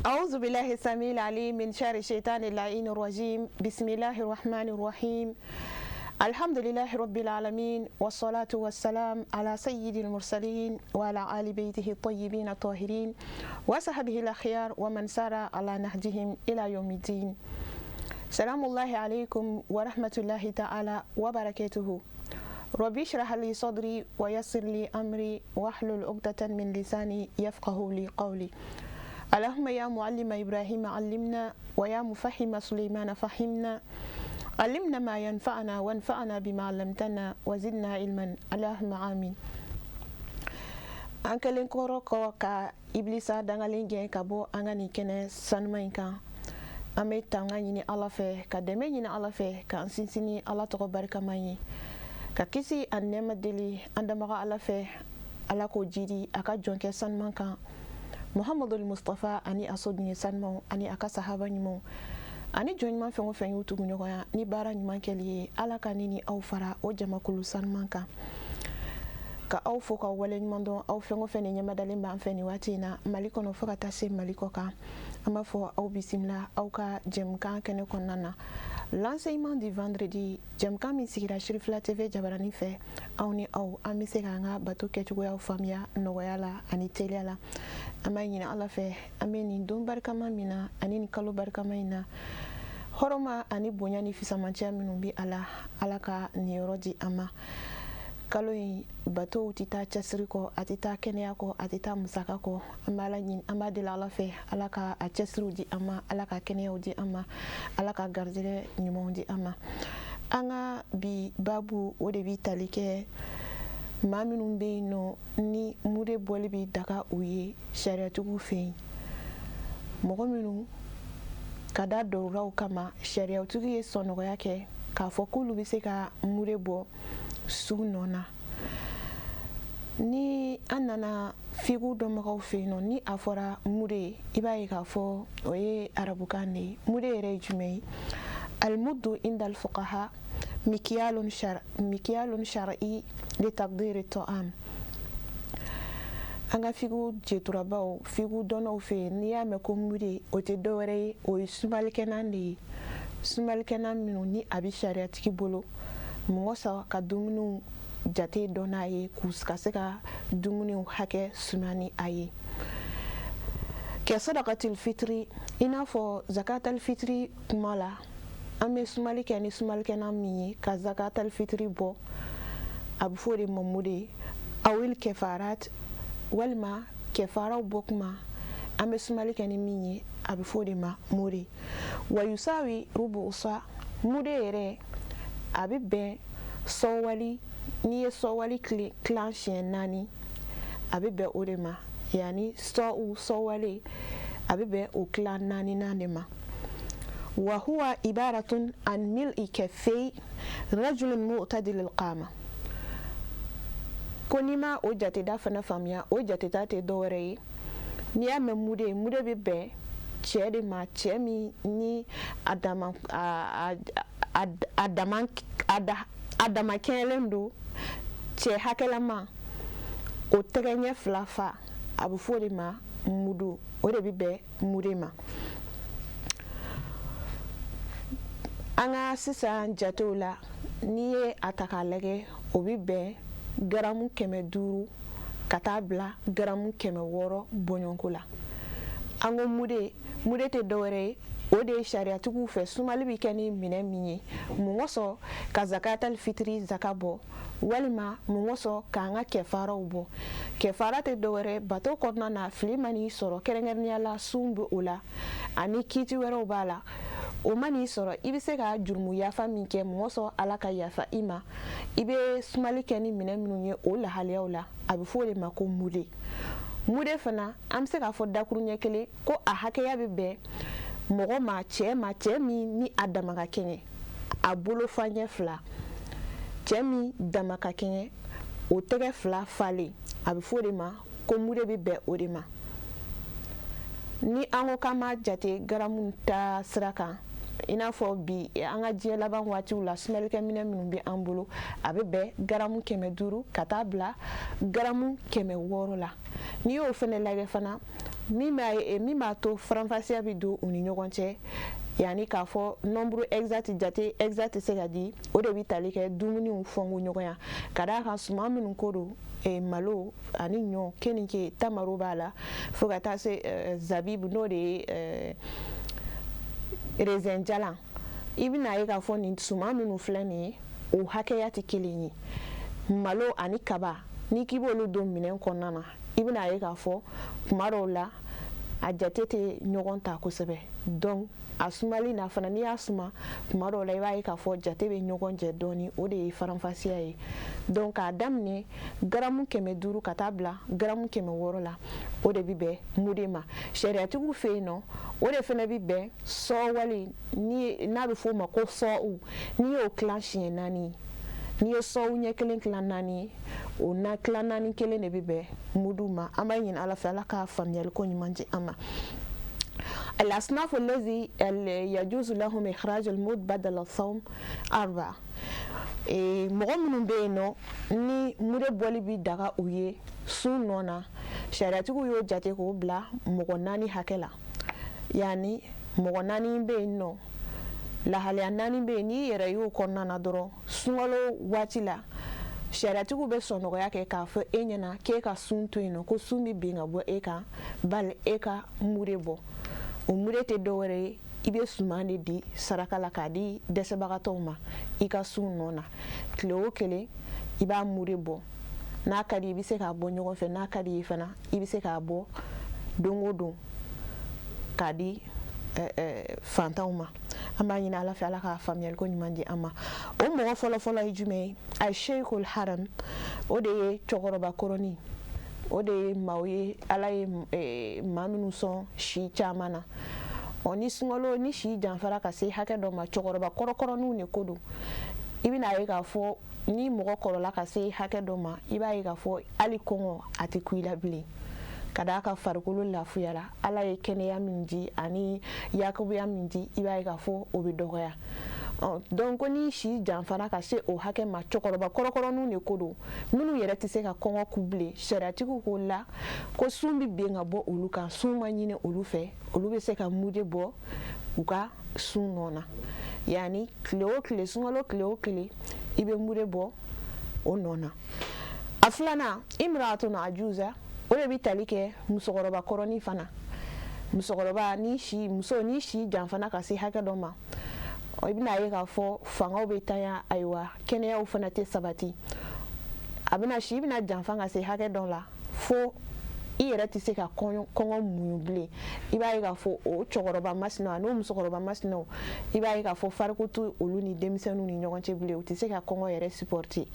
أعوذ بالله السميع العليم من شر الشيطان اللعين الرجيم. بسم الله الرحمن الرحيم. الحمد لله رب العالمين، والصلاة والسلام على سيد المرسلين وعلى آل بيته الطيبين الطاهرين وصحبه الأخيار ومن سار على نهجهم إلى يوم الدين. سلام الله عليكم ورحمة الله تعالى وبركاته. ربي اشرح لي صدري ويسر لي أمري واحلل عقدة من لساني يفقه لي قولي. اللهم يا معلم إبراهيم علمنا، ويا مفهم سليمان فهمنا. علمنا ما ينفعنا وانفعنا بما علمتنا وزدنا علما. اللهم آمين. Ankelen koro ko ka iblisa dangalin gen kabo angani kene sanmain kan ame tanga nyini ala fe ka deme nyini ala fe ka ansinsini ala to barka mayi ka kisi annema deli andamaga ala fe ala ko jidi aka jonke sanman kan Muhammadul Mustafa ani asodni sanman ani aka sahaba nyimo ani jonman fengo fen yutugu nyoya ni bara nyman keli ala kanini au fara o jamakulu sanman kan ka aw fo ka wale ɲuman dɔn aw fɛn o fɛn ni ɲɛmadalen b'an fɛ nin waati in na Mali kɔnɔ fo ka taa se Mali kɔ kan an b'a fɔ aw bisimila aw ka jɛmukan kɛnɛ kɔnɔna na l'enseignement du vendredi jɛmukan min sigira Shirifila TV jabaranin fɛ aw ni aw an bɛ se k'an ka bato kɛcogoyaw faamuya nɔgɔya la ani teliya la an b'a ɲini Ala fɛ an bɛ nin don barikama min na ani nin kalo barikama in na hɔrɔma ani bonya ni fisamanciya minnu bɛ Ala ka nin yɔrɔ di an ma. Kalo in bateau ti taa cɛsiri kɔ a ti taa kɛnɛya kɔ a ti taa musaka kɔ an b'a deli Ala fɛ Ala ka a cɛsiriw di an ma Ala ka kɛnɛyaw di an ma Ala ka garijɛgɛ ɲumanw di an ma. An ka bi babu o de bi tali kɛ maa minnu bɛ yen nɔ ni mure bɔli bi daga u ye sariyatigiw fɛ yen mɔgɔ minnu ka da dɔwuraw kama sariyatigi ye sɔnɔgɔya kɛ k'a fɔ k'olu bɛ se ka mure bɔ sugu nɔna ni an nana figu dɔnbagaw fɛ yen nɔ ni a fɔra mure i b'a ye k'a fɔ o ye arabukan de ye. Mure yɛrɛ ye jumɛn ye? Al-muddu inda al-fuqaha mikyalun shar'i li taqdiri ta'am. An ka figu jeturabaw figu dɔnnaw fɛ yen n'i y'a mɛn ko mure o tɛ dɔwɛrɛ ye o ye sumalikɛnan de ye. Sumalikɛnan minnu ni a bɛ sariyatigi bolo mɔgɔ saba ka dumuniw jate dɔn n'a ye ka se ka dumuniw hakɛ suma ni a ye. Kɛ sadakatil fitiri i n'a fɔ zakatal fitiri kuma la an bɛ sumali kɛ ni sumalikɛnan min ye ka zakatal fitiri bɔ a bɛ fɔ o de ma mure awil kɛfarat walima kɛfaraw bɔ kuma an bɛ sumali kɛ ni min ye a bɛ fɔ o de ma mure. Wa yusawi rubusa mure yɛrɛ a bɛ bɛn sɔwali n'i ye sɔwali kilan siɲɛ 4 a bɛ bɛn o de ma yani sɔwale a bɛ bɛn o kilan 4 de ma. wa huwa ibaratun an mil'i kaffay rajulun mu'tadil al-qama. Ko n'i ma o jateda fana faamuya o jateta tɛ dɔwɛrɛ ye n'i y'a mɛn mure bɛ bɛn cɛ de ma cɛ min ni a dama kɛnɛlen don cɛ hakɛlama o tɛgɛ ɲɛ 2 fa a bɛ fɔ o de ma mudu o de bɛ bɛn mure ma. An ka sisan jatew la n'i ye a ta k'a lajɛ o bɛ bɛn garamu 500 ka taa bila garamu 600 bɔɲɔnko la. An ko mure tɛ dɔwɛrɛ ye o de ye sariyatigiw fɛ sumali bɛ kɛ ni minɛ min ye mun kosɔn ka zakatal fitiri zaka bɔ walima mun kosɔn k'an ka kɛfaraw bɔ. Kɛfara tɛ dɔwɛrɛ bato kɔnɔna na fili ma n'i sɔrɔ kɛrɛnkɛrɛnnenya la sun bɛ o la ani kiiti wɛrɛw b'a la o ma n'i sɔrɔ i bɛ se ka jurumu yafa min kɛ mun kosɔn Ala ka yafa i ma i bɛ sumali kɛ ni minɛ minnu ye o lahaliyaw la a bɛ fɔ o de ma ko mure. Mure fana an bɛ se k'a fɔ dakuru ɲɛ kelen ko a hakɛya bɛ bɛn mɔgɔ ma cɛ min ni a dama ka kɛɲɛ a bolo fa ɲɛ 2 cɛ min dama ka kɛɲɛ o tɛgɛ 2 falen a bɛ fɔ o de ma ko mure bɛ bɛn o de ma. Ni an ko k'an ma jate garamu ta sira kan i n'a fɔ bi an ka diɲɛ laban waatiw la sumalikɛ minɛ minnu bɛ an bolo a bɛ bɛn garamu 500 ka taa bila garamu 600 la. N'i y'o fana lajɛ fana min b'a to faranfasiya bɛ don u ni ɲɔgɔn cɛ yani k'a fɔ nombre exact jate exact se ka di o de bɛ tali kɛ dumuniw fɔnko ɲɔgɔnya ka d'a kan suman minnu ko don malo ani ɲɔ kenike tamaro b'a la fo ka taa se zabibu n'o de ye raisin jalan i bɛna ye k'a fɔ nin suman minnu filɛ nin ye o hakɛya tɛ kelen ye malo ani kaba n'i k'i b'olu don minɛn kɔnɔna na i bɛna ye k'a fɔ kuma dɔw la a jate tɛ ɲɔgɔn ta kosɛbɛ donc a sumali na fana n'i y'a suma kuma dɔw la i b'a ye k'a fɔ jate bɛ ɲɔgɔn jɛ dɔɔni o de ye faranfasiya ye donc k'a daminɛ garamu 500 ka taa bila garamu 600 la o de bɛ bɛn mude ma sariyatigiw fɛ yen nɔ o de fana bɛ bɛn sɔwali n'a bɛ f'o ma ko sɔw n'i y'o tilan siɲɛ 4 n'i ye sɔw ɲɛ kelen tilan 4 ye o na tilan 4 kelen de bɛ bɛn mudu ma an b'a ɲini ala fɛ ala ka faamuyali ko ɲuman di an ma. الأصناف الذي يجوز لهم إخراج المد بدل الصوم 4 mɔgɔ minnu bɛ yen nɔ ni mude bɔli bi daga u ye sun nɔ na sariyatigiw y'o jate k'o bila mɔgɔ 4 hakɛ la yani mɔgɔ 4 bɛ yen nɔ lahalaya 4 bɛ yen n'i yɛrɛ y'o kɔnɔna na dɔrɔn sunkalo waati la sariyatigiw bɛ sɔn nɔgɔya kɛ k'a fɔ e ɲɛna k'e ka sun to yen nɔ ko sun bɛ bin ka bɔ e kan bali e ka mude bɔ o mude tɛ dɔwɛrɛ ye i bɛ suman de di saraka la k'a di dɛsɛbagatɔw ma i ka sun nɔ na tile o kelen i b'a mude bɔ n'a ka di i bɛ se k'a bɔ ɲɔgɔn fɛ n'a ka di i fana i bɛ se k'a bɔ don o don k'a di fantanw ma an b'a ɲini ala fɛ ala ka faamuyali ko ɲuman di an ma o mɔgɔ fɔlɔfɔlɔ ye jumɛn ye a sheikhul haram o de ye cɛkɔrɔba kɔrɔnin o de ye maaw ye ala ye maa minnu sɔn si caman na ni sunkalo ni si janfara ka se hakɛ dɔ ma cɛkɔrɔba kɔrɔkɔrɔninw de ko don i bɛna ye k'a fɔ ni mɔgɔ kɔrɔla ka se hakɛ dɔ ma i b'a ye k'a fɔ hali kɔngɔ a tɛ ku i la bilen ka d'a ka farikolo lafiyara ala ye kɛnɛya min di ani yakubuya min di i b'a ye k'a fɔ o bɛ dɔgɔya donc ni si janfara ka se o hakɛ ma cɛkɔrɔba kɔrɔkɔrɔninw de ko don minnu yɛrɛ tɛ se ka kɔngɔ ku bilen sariyatigiw ko la ko sun bɛ bin ka bɔ olu kan sun ma ɲini olu fɛ olu bɛ se ka mude bɔ u ka sun nɔ na yani tile o tile sunkalo tile o tile i bɛ mude bɔ o nɔ na a filanan imratun ajuza o de bɛ tali kɛ musokɔrɔba kɔrɔnin fana musokɔrɔba muso ni si janfana ka se hakɛ dɔ ma i bɛna ye k'a fɔ fangaw bɛ tanya ayiwa kɛnɛyaw fana tɛ sabati a bɛna si bɛna janfa ka se hakɛ dɔ la fo i yɛrɛ tɛ se ka kɔngɔ muɲu bilen i b'a ye k'a fɔ o cɛkɔrɔba masinaw ani musokɔrɔba masinaw i b'a ye k'a fɔ fariko tɛ olu ni denmisɛnninw ni ɲɔgɔn cɛ bilen u tɛ se ka kɔngɔ yɛrɛ supporter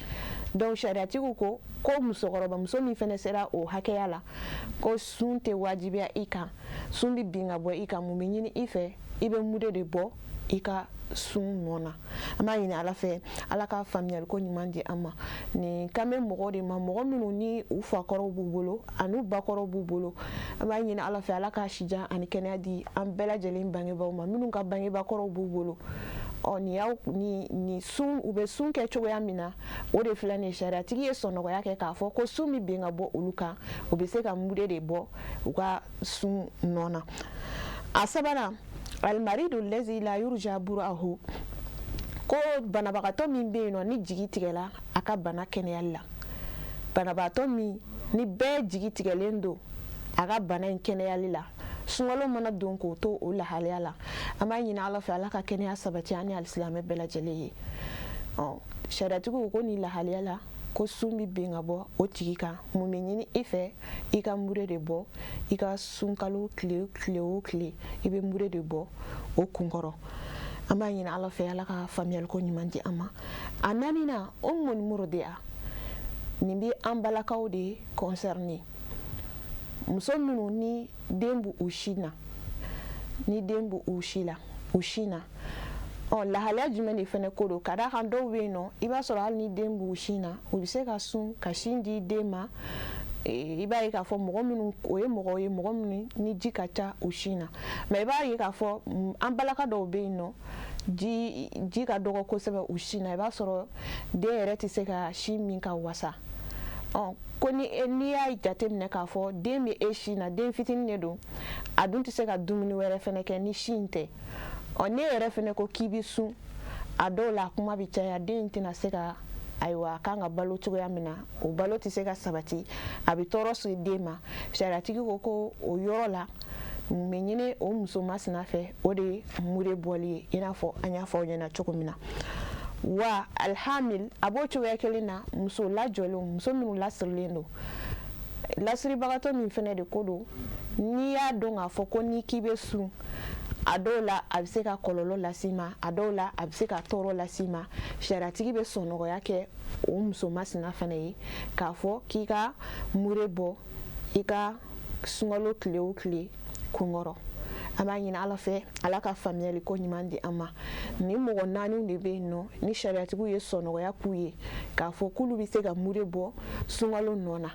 donc sariyatigiw ko musokɔrɔba muso min fana sera o hakɛya la ko sun tɛ wajibiya i kan sun bɛ bin ka bɔ i kan mun bɛ ɲini i fɛ i bɛ mude de bɔ i ka sun nɔ na an b'a ɲini ala fɛ ala ka faamuyali ko ɲuman di an ma nin kan bɛ mɔgɔ de ma mɔgɔ minnu ni u fakɔrɔw b'u bolo ani u bakɔrɔw b'u bolo an b'a ɲini ala fɛ ala ka sijan ani kɛnɛya di an bɛɛ lajɛlen bangebaaw ma minnu ka bangebakɔrɔw b'u bolo ni sun u bɛ sun kɛ cogoya min na o de filɛ nin ye sariyatigi ye sɔn nɔgɔya kɛ k'a fɔ ko sun bɛ bin ka bɔ olu kan u bɛ se ka mude de bɔ u ka sun nɔ na a sabanan alimaridu lɛzi la yurja burahu ko banabagatɔ min bɛ yen nɔ ni jigi tigɛla a ka bana kɛnɛyali la banabagatɔ min ni bɛɛ jigi tigɛlen don a ka bana in kɛnɛyali la sunkalo mana don k'o to o lahalaya la an b'a ɲini ala fɛ ala ka kɛnɛya sabati an ni alisilamɛ bɛɛ lajɛlen ye sariyatigiw ko nin lahalaya la ko sun bɛ bin ka bɔ o tigi kan mun bɛ ɲini i fɛ i ka mude de bɔ i ka sunkalo tile o tile i bɛ mude de bɔ o kunkɔrɔ an b'a ɲini ala fɛ ala ka faamuyali ko ɲuman di an ma a naaninan o murdiya nin bɛ an balakaw de concerné muso minnu ni den b'u si na ni den b'u si na lahalaya jumɛn de fɛnɛ ko don ka d'a kan dɔw bɛ yen nɔ i b'a sɔrɔ hali ni den b'u sin na u bɛ se ka sun ka sin di den ma i b'a ye k'a fɔ mɔgɔ minnu o ye mɔgɔ ye mɔgɔ minnu ni ji ka ca u sin na mais i b'a ye k'a fɔ an balaka dɔw bɛ yen nɔ ji ka dɔgɔ kosɛbɛ u sin na i b'a sɔrɔ den yɛrɛ tɛ se ka sin min ka wasa ko ni y'a jateminɛ k'a fɔ den bɛ e sin na den fitinin de don a dun tɛ se ka dumuni wɛrɛ fɛnɛ kɛ ni sin tɛ ne yɛrɛ fɛnɛ ko k'i bɛ sun a dɔw la kuma bɛ caya den tɛna se ka ayiwa a kan ka balo cogoya min na o balo tɛ se ka sabati a bɛ tɔɔrɔ se den ma saratigi ko o yɔrɔ la mun bɛ ɲini o muso masina fɛ o de ye mure bɔli ye i n'a fɔ an y'a fɔ aw ɲɛna cogo min na wa alhamil a b'o cogoya kelen na muso lajɔlen muso minnu lasirilen don lasiribagatɔ min fɛnɛ de ko don n'i y'a dɔn k'a fɔ ko n'i k'i bɛ sun a dɔw la a bɛ se ka kɔlɔlɔ las'i ma a dɔw la a bɛ se ka tɔɔrɔ las'i ma saratigi bɛ sɔnɔgɔya kɛ o muso masina fɛnɛ ye k'a fɔ k'i ka mure bɔ i ka sunkalo tile o tile kunkɔrɔ an b'a ɲini ala fɛ ala ka faamuyali ko ɲuman di an ma ni mɔgɔ naani de bɛ yen nɔ ni sariyatigiw ye sɔnɔgɔya k'u ye k'a fɔ k'olu bɛ se ka mure bɔ sunkalo nɔ na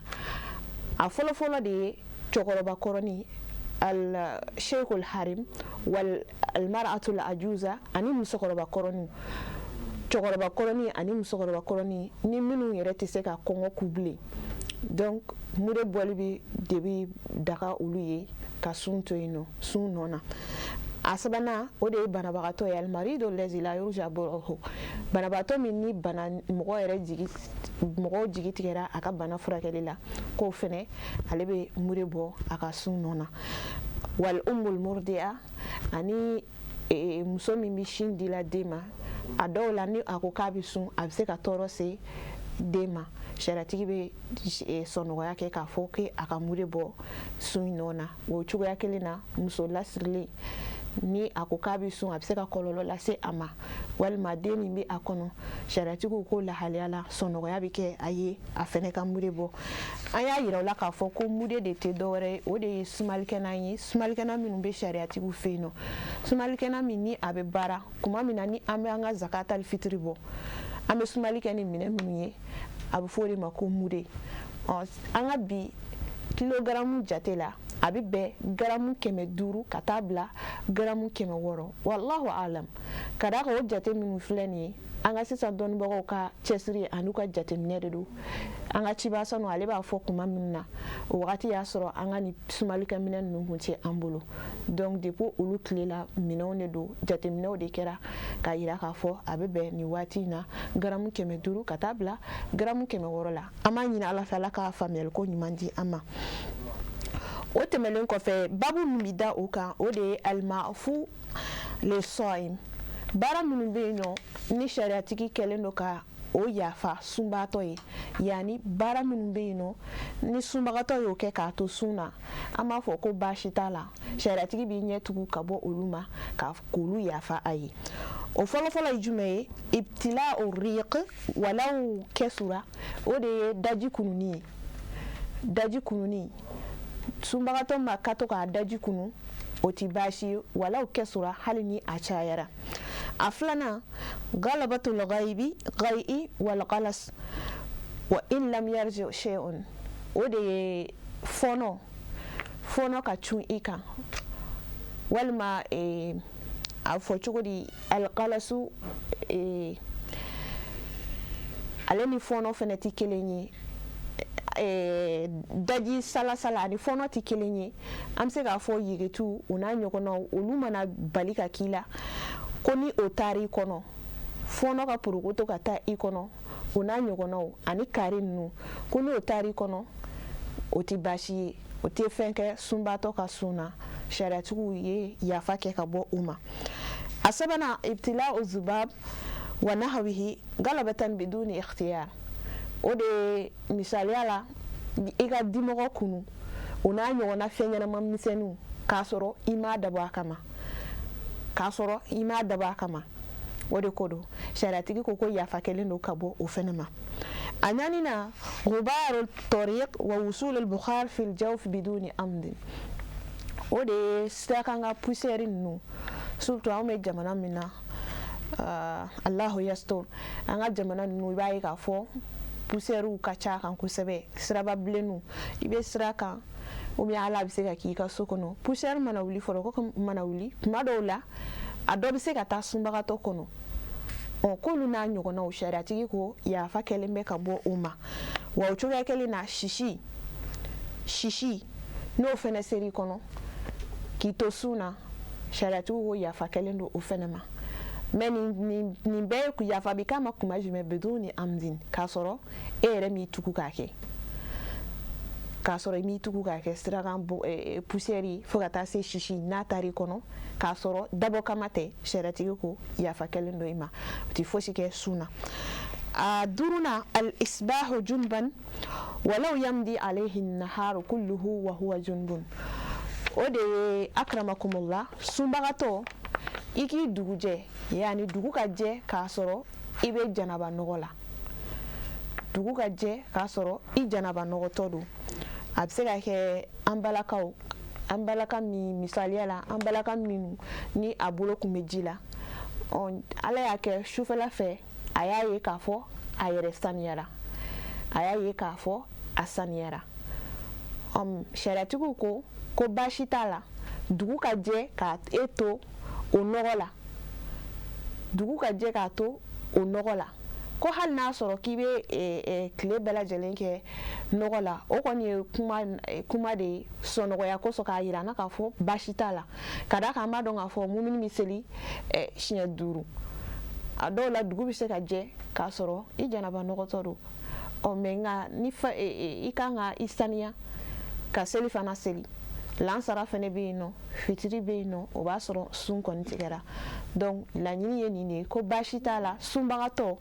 a fɔlɔfɔlɔ de ye cɛkɔrɔba kɔrɔni al sheikul harim wal almar'atul ajuza ani musokɔrɔba kɔrɔni cɛkɔrɔba kɔrɔni ani musokɔrɔba kɔrɔni ni minnu yɛrɛ tɛ se ka kɔngɔ k'u bilen donc mure bɔli de bɛ daga olu ye ka sun to yen nɔ sun nɔ na a sabanan o de ye banabagatɔ ye almarido lɛzi la yurja bɔrɔho banabagatɔ min ni bana mɔgɔw jigi tigɛra a ka bana furakɛli la k'o fɛnɛ ale bɛ mure bɔ a ka sun nɔ na wal ummul murdi'a ani muso min bɛ sin dila den ma a dɔw la ni a ko k'a bɛ sun a bɛ se ka tɔɔrɔ se den ma saratigi bɛ sɔnɔgɔya kɛ k'a fɔ k'a ka mure bɔ sun nɔ na o cogoya kelen na muso lasirilen ni a ko k'a bɛ sun a bɛ se ka kɔlɔlɔ lase a ma walima den min bɛ a kɔnɔ sariyatigiw ko lahalaya la sɔnɔgɔya bɛ kɛ a ye a fɛnɛ ka mure bɔ an y'a yira o la k'a fɔ ko mure de tɛ dɔwɛrɛ ye o de ye sumalikɛnan ye sumalikɛnan minnu bɛ sariyatigiw fɛ yen nɔ sumalikɛnan min ni a bɛ baara kuma min na ni an bɛ an ka zakatal fitiri bɔ an bɛ sumali kɛ ni minɛn minnu ye a bɛ fɔ o de ma ko mure an ka bi kilogaramu jate la a bɛ bɛn garamu 500 ka taa bila garamu 600 wallahu alam ka d'a kan o jate minnu filɛ nin ye an ka sisan dɔnnibagaw ka cɛsiri ani ka jateminɛ de don an ka ciba sanu ale b'a fɔ kuma min na o wagati y'a sɔrɔ an ka ni sumalikɛ minɛn ninnu kun tɛ an bolo donc depuis olu tile la minɛnw de don jateminɛw de kɛra k'a yira k'a fɔ a bɛ bɛn nin waati in na garamu 500 ka taa bila garamu 600 la an b'a ɲini ala fɛ ala ka faamuyali ko ɲuman di an ma o tɛmɛlen kɔfɛ babu min bɛ da o kan o de ye almafu le sɔim baara minnu bɛ yen nɔ ni sariyatigi kɛlen don ka o yafa sunbagatɔ ye yanni baara minnu bɛ yen nɔ ni sunbagatɔ y'o kɛ k'a to sun na an b'a fɔ ko baasi t'a la sariyatigi b'i ɲɛ tugu ka bɔ olu ma k'olu yafa a ye o fɔlɔfɔlɔ ye jumɛn ye ibtila o riq walaw kɛsura o de ye daji kununi ye daji kununi sunbagatɔ ma ka to k'a daji kunu o ti baasi ye walaw kɛsura hali ni a cayara a filanan galabatul ghai'i wal qalas wa in lam yarji shay'un o de ye fɔnɔ ka cun i kan walima a fɔ cogo di alqalasu ale ni fɔnɔ fɛnɛ ti kelen ye daji salasala ani fɔnɔ ti kelen ye an bɛ se k'a fɔ yegetu o n'a ɲɔgɔnnaw olu mana bali ka k'i la ko ni o taara i kɔnɔ fɔnɔ ka porokoto ka taa i kɔnɔ o n'a ɲɔgɔnnaw ani kari ninnu ko ni o taara i kɔnɔ o ti baasi ye o tɛ fɛn kɛ sunbatɔ ka sun na sariyatigiw ye yafa kɛ ka bɔ u ma a sabanan ibtila o zubab wa nahawihi galabatan biduni ikhtiyar o de misaliya la i ka dimɔgɔ kunu o n'a ɲɔgɔnna fɛn ɲɛnama misɛnninw k'a sɔrɔ i m'a dabɔ a kama o de ko don sariyatigi ko yafa kɛlen don ka bɔ o fɛnɛ ma a ɲani na ghubaru tariq wa wusul al-bukhar fi al-jawf biduni amd o de ye sirakan ka poussière ninnu surtout an bɛ jamana min na Allahu yastur an ka jamana ninnu i b'a ye k'a fɔ poussière ka ca kan kosɛbɛ siraba bilenninw i bɛ sira kan ou bien ala bɛ se ka k'i ka so kɔnɔ poussière mana wuli fɔlɔ ko mana wuli tuma dɔw la a dɔ bɛ se ka taa sunbagatɔ kɔnɔ k'olu n'a ɲɔgɔnnaw sariyatigi ko yafa kɛlen bɛ ka bɔ u ma wa o cogoya kelen na sisi n'o fɛnɛ seri kɔnɔ k'i to sun na sariyatigiw ko yafa kɛlen don o fɛnɛ ma mais nin bɛɛ ye yafa bi k'a ma kuma jumɛn beduni amdin k'a sɔrɔ e yɛrɛ m'i tugu k'a kɛ sirakan poussière fo ka taa se sisi n'a taar'i kɔnɔ k'a sɔrɔ dabɔ kama tɛ sariyatigi ko yafa kɛlen don i ma o tɛ fosi kɛ sun na. A duruna al-isbahu junban walau yamdi alayhi an-naharu kulluhu wa huwa junbun. O de ye akramakumullah sunbagatɔ i k'i dugu jɛ yani dugu ka jɛ k'a sɔrɔ i bɛ janaba nɔgɔ la dugu ka jɛ k'a sɔrɔ i janaba nɔgɔtɔ don a bɛ se ka kɛ an balaka min misaliya la an balaka min ni a bolo kun bɛ ji la ala y'a kɛ sufɛla fɛ a y'a ye k'a fɔ a yɛrɛ saniyara sariyatigiw ko baasi t'a la dugu ka jɛ k'a to o nɔgɔ la ko hali n'a sɔrɔ k'i bɛ tile bɛɛ lajɛlen kɛ nɔgɔ la o kɔni ye kuma de ye sɔnɔgɔya kosɔn k'a yira an na k'a fɔ baasi t'a la ka d'a kan an b'a dɔn k'a fɔ mumini bɛ seli siɲɛ 5 a dɔw la dugu bɛ se ka jɛ k'a sɔrɔ i janaba nɔgɔtɔ don mais nka i kan ka i saniya ka seli fana seli lansara fɛnɛ bɛ yen nɔ fitiri bɛ yen nɔ o b'a sɔrɔ sun kɔni tigɛra donc laɲini ye nin de ye ko baasi t'a la sunbagatɔ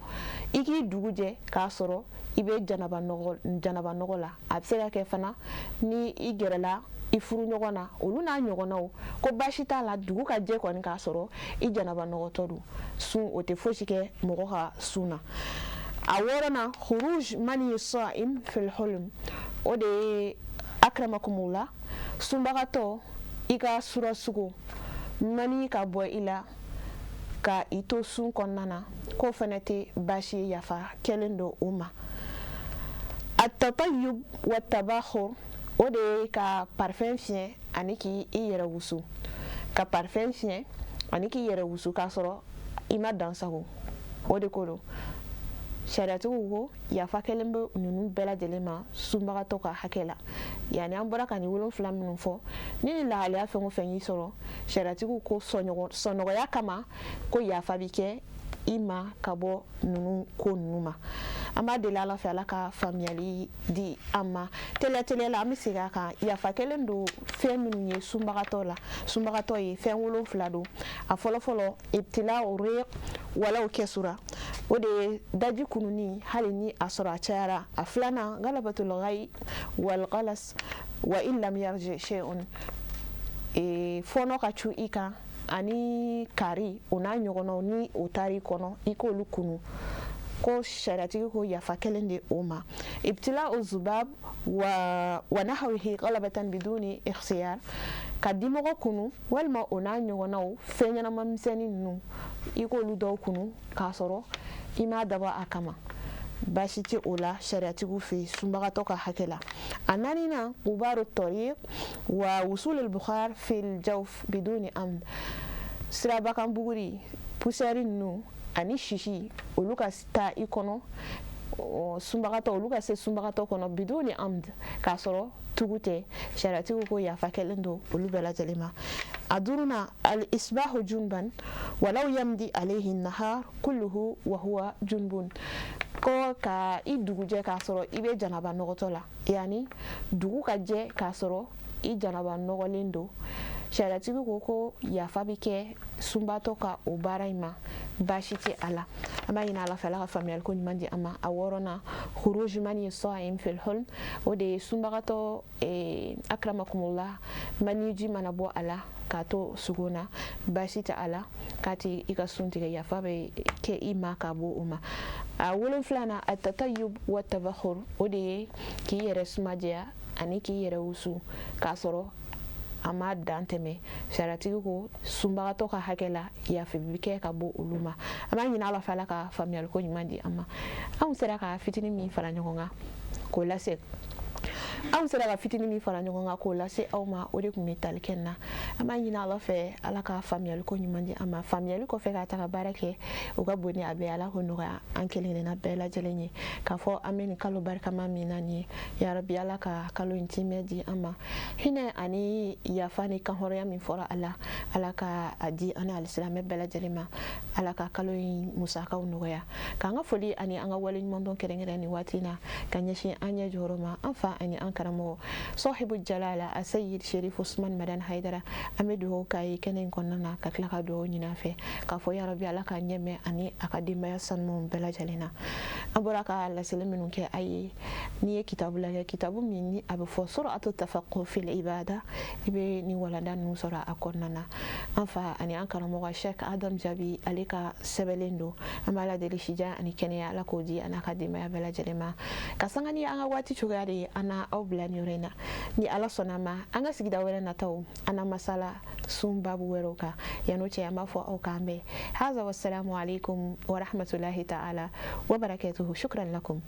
i k'i dugu jɛ k'a sɔrɔ i bɛ janaba nɔgɔ la a bɛ se ka kɛ fana ni i gɛrɛla i furu ɲɔgɔn na olu n'a ɲɔgɔnnaw ko baasi t'a la dugu ka jɛ kɔni k'a sɔrɔ i janaba nɔgɔtɔ don sun o tɛ fosi kɛ mɔgɔ ka sun na. A 6nan khuruj mani sa'im fil hulm o de ye akramakumullah sunbagatɔ i ka sura sugo mani ka bɔ i la ka i to sun kɔnɔna na k'o fɛnɛ tɛ baasi ye yafa kɛlen don o ma. At-tatayyub wa tabakhur o de ye ka parfum fiɲɛ ani k'i yɛrɛ wusu k'a sɔrɔ i ma dansago o de ko don sariyatigiw ko yafa kɛlen bɛ ninnu bɛɛ lajɛlen ma sunbagatɔ ka hakɛ la yani an bɔra ka nin 7 minnu fɔ ni nin lahaliya fɛn o fɛn y'i sɔrɔ sariyatigiw ko sɔnɔgɔya kama ko yafa bi kɛ i ma ka bɔ ninnu ko ninnu ma. An b'a deli Ala fɛ Ala ka faamuyali di an ma teliya la an bɛ segin a kan yafa kɛlen don fɛn minnu ye sunbagatɔ ye fɛn 7 don a fɔlɔfɔlɔ ibtila riq walaw kɛsura o de ye daji kununi hali ni a sɔrɔ a cayara a 2nan galabatul ghayi wal ghalas wa in lam yarji shay'un fɔnɔ ka cu i kan ani kari o n'a ɲɔgɔnnaw ni o taar'i kɔnɔ i k'olu kunu ko sariyatigi ko yafa kɛlen de o ma. Ibtila zubab wa nahwihi qalabatan biduni ikhtiyar ka dimɔgɔ kunu walima o n'a ɲɔgɔnnaw fɛn ɲɛnama misɛnnin ninnu i k'olu dɔw kunu k'a sɔrɔ i m'a dabɔ a kama baasi tɛ o la sariyatigiw fɛ yen sunbagatɔ ka hakɛ la. A 4nan qubaru tariq wa wusul al-bukhar fil jawf biduni amd sirabakan buguri poussière ninnu ani sisi olu ka taa i kɔnɔ sunbagatɔ olu ka se sunbagatɔ kɔnɔ biduni amd k'a sɔrɔ tugu tɛ sariyatigiw ko yafa kɛlen don olu bɛɛ lajɛlen ma. A 5nan al-isbahu junban walau yamdi alayhi an-nahar kulluhu wa huwa junbun ko ka i dugu jɛ k'a sɔrɔ i bɛ janaba nɔgɔtɔ la yani dugu ka jɛ k'a sɔrɔ i janaba nɔgɔlen don sariyatigi ko yafa bɛ kɛ sunbatɔ ka o baara in ma baasi tɛ a la. An b'a ɲini Ala fɛ Ala ka faamuyali ko ɲuman di an ma. A 6nan khuruj mani sa'im fil hulm o de ye sunbagatɔ akramakumullah maniji mana bɔ a la k'a to sugo na baasi tɛ a la k'a tɛ i ka sun tigɛ yafa bɛ kɛ i ma ka bɔ o ma. A 7nan at-tatayyub wa tabakhur o de ye k'i yɛrɛ sumajɛya ani k'i yɛrɛ wusu k'a sɔrɔ a ma dan tɛmɛ sariyatigi ko sunbagatɔ ka hakɛ la yafa bi kɛ ka bɔ olu ma. An b'a ɲini Ala fɛ Ala ka faamuyali ko ɲuman di an ma. Anw sera ka fitinin min fara ɲɔgɔn kan k'o lase an sera ka fitinin min fara ɲɔgɔn kan k'o lase aw ma o de kun bɛ tali kɛ na an b'a ɲini ala fɛ ala ka faamuyali ko ɲuman di an ma faamuyali kɔfɛ ka taga baara kɛ u ka bon ni a bɛ ala ko nɔgɔya an kelen-kelenna bɛɛ lajɛlen ye k'a fɔ an bɛ nin kalo barikama min na nin ye yarabi ala ka kalo in timɛ di an ma hinɛ ani yafa ni kanhɔrɔya min fɔra a la ala ka a di an ni alisilamɛ bɛɛ lajɛlen ma ala ka kalo in musakaw nɔgɔya k'an ka foli ani an ka wale ɲuman dɔn kɛrɛnkɛrɛn ni waati na ka ɲɛsin an ɲɛ jɔyɔrɔ ma an fa ani an karamɔgɔ sɔhibu jalala a sayid sherif usman madan haidara an bɛ dugawu k'a ye kɛnɛ in kɔnɔna na ka tila ka dugawu ɲini a fɛ k'a fɔ yarabi ala ka ɲɛmɛ ani a ka denbaya sanumanw bɛɛ lajɛlen na an bɔra ka laseli minnu kɛ a ye n'i ye kitabu lajɛ kitabu min ni a bɛ fɔ suratu tafaqquh fil ibada i bɛ nin walanda ninnu sɔrɔ a kɔnɔna na an fa ani an karamɔgɔ Sheikh Adam Jabi ale ka sɛbɛnlen don an b'a la deli sijan ani kɛnɛya ala k'o di an n'a ka denbaya bɛɛ lajɛlen ma ka sanga ni an ka waati cogoya de ye an na aw bila nin yɔrɔ in na ni ala sɔnna ma an ka sigida wɛrɛ nataw an na masala sun babu wɛrɛw kan yan'o cɛ an b'a fɔ aw k'an bɛn haza wassalamu alaikum wa rahmatulahi ta'ala wa barakatuhu shukran lakum